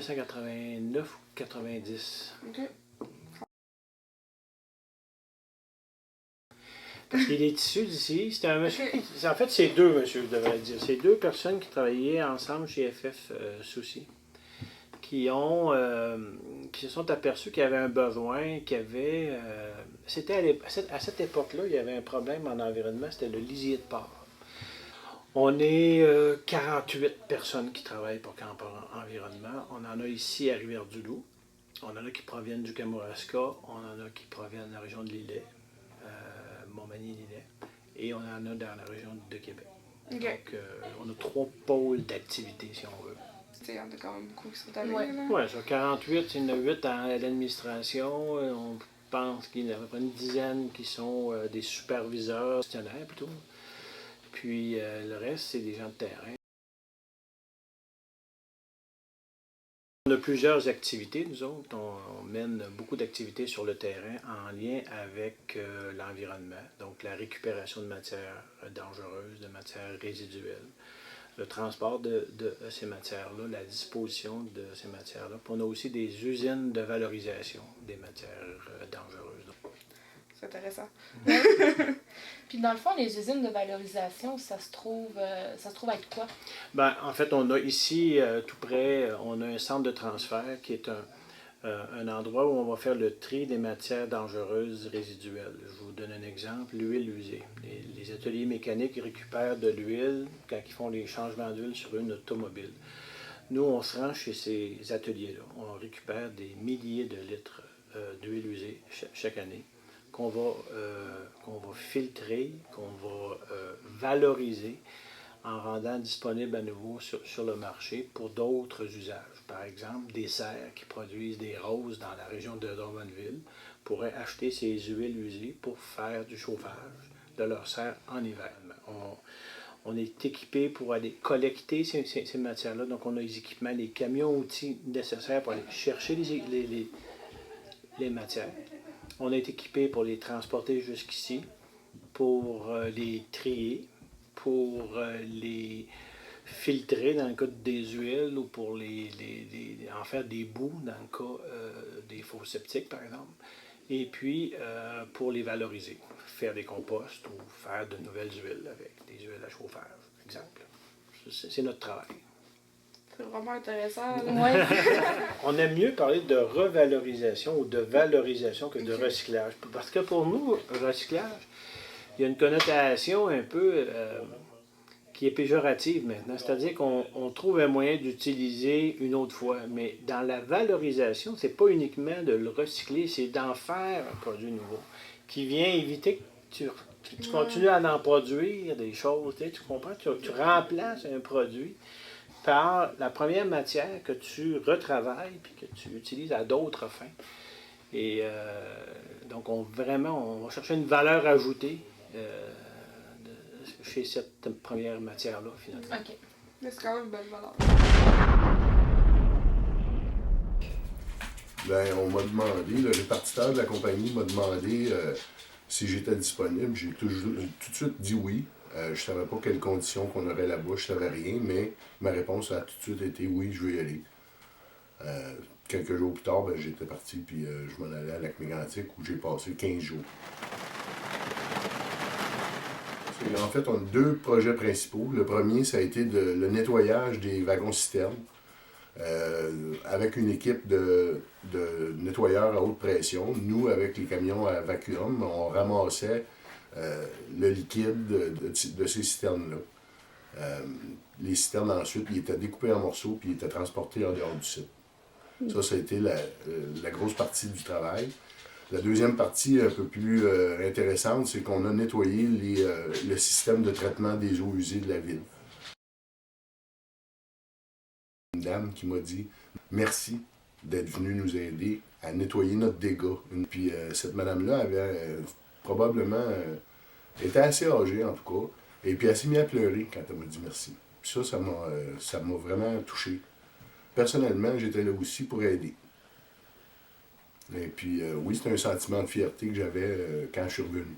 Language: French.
1989 ou 90. OK. Parce qu'il est issu d'ici. C'était un monsieur. En fait, c'est deux monsieur, je devrais dire. C'est deux personnes qui travaillaient ensemble chez FF Souci. Qui se sont aperçus qu'il y avait un besoin, qu'il y avait. C'était à cette époque-là, il y avait un problème en environnement, c'était le lisier de porc. On est 48 personnes qui travaillent pour Camp Environnement. On en a ici à Rivière-du-Loup. On en a qui proviennent du Kamouraska. On en a qui proviennent de la région de l'Îlet, Montmagny-Lillet. Et on en a dans la région de Québec. OK. Donc, on a 3 pôles d'activité, si on veut. Il y en a quand même beaucoup qui sont allés. Oui, sur 48, il y en a 8 à l'administration. On pense qu'il y en a à peu près une dizaine qui sont des superviseurs, gestionnaires plutôt. Puis le reste, c'est des gens de terrain. On a plusieurs activités, nous autres. On mène beaucoup d'activités sur le terrain en lien avec l'environnement. Donc la récupération de matières dangereuses, de matières résiduelles, le transport de ces matières-là, la disposition de ces matières-là. Puis on a aussi des usines de valorisation des matières dangereuses. C'est intéressant. Puis dans le fond, les usines de valorisation, ça se trouve être quoi? Ben, en fait, on a ici, tout près, on a un centre de transfert qui est un endroit où on va faire le tri des matières dangereuses résiduelles. Je vous donne un exemple, l'huile usée. Les ateliers mécaniques récupèrent de l'huile quand ils font les changements d'huile sur une automobile. Nous, on se rend chez ces ateliers-là. On récupère des milliers de litres d'huile usée chaque année qu'on va filtrer, qu'on va valoriser en rendant disponible à nouveau sur le marché pour d'autres usages. Par exemple, des serres qui produisent des roses dans la région de Drummondville pourraient acheter ces huiles usées pour faire du chauffage de leurs serres en hiver. On est équipé pour aller collecter ces matières-là. Donc, on a les équipements, les camions-outils nécessaires pour aller chercher les matières. On est équipé pour les transporter jusqu'ici, pour les trier, pour les filtrer dans le cas des huiles ou pour en faire des boues dans le cas des faux septiques, par exemple. Et puis, pour les valoriser, faire des composts ou faire de nouvelles huiles avec des huiles à chauffage, exemple. C'est notre travail. C'est vraiment intéressant. Ouais. On aime mieux parler de revalorisation ou de valorisation que de recyclage. Parce que pour nous, recyclage, il y a une connotation un peu qui est péjorative maintenant. C'est-à-dire qu'on trouve un moyen d'utiliser une autre fois. Mais dans la valorisation, c'est pas uniquement de le recycler, c'est d'en faire un produit nouveau qui vient éviter que tu continues à en produire des choses. Tu comprends? Tu remplaces un produit par la première matière que tu retravailles puis que tu utilises à d'autres fins. Et donc, on va chercher une valeur ajoutée chez cette première matière-là, finalement. OK. Mais c'est quand même une belle valeur. Ben, on m'a demandé, le répartiteur de la compagnie m'a demandé si j'étais disponible. J'ai tout de suite dit oui. Je ne savais pas quelles conditions qu'on aurait là-bas, je ne savais rien, mais ma réponse a tout de suite été oui, je veux y aller. Quelques jours plus tard, ben, j'étais parti, puis je m'en allais à Lac-Mégantic où j'ai passé 15 jours. En fait, on a 2 projets principaux. Le premier, ça a été le nettoyage des wagons-citernes avec une équipe de nettoyeurs à haute pression. Nous, avec les camions à vacuum, on ramassait le liquide de ces citernes-là. Les citernes, ensuite, ils étaient découpés en morceaux puis ils étaient transportés en dehors du site. Ça a été la grosse partie du travail. La deuxième partie, un peu plus intéressante, c'est qu'on a nettoyé le système de traitement des eaux usées de la ville. Une dame qui m'a dit « Merci d'être venue nous aider à nettoyer notre dégât. » Puis cette madame-là avait probablement était assez âgée, en tout cas, et puis elle s'est mise à pleurer quand elle m'a dit merci. Puis ça m'a vraiment touché. Personnellement, j'étais là aussi pour aider. Et puis, oui, c'est un sentiment de fierté que j'avais quand je suis revenu.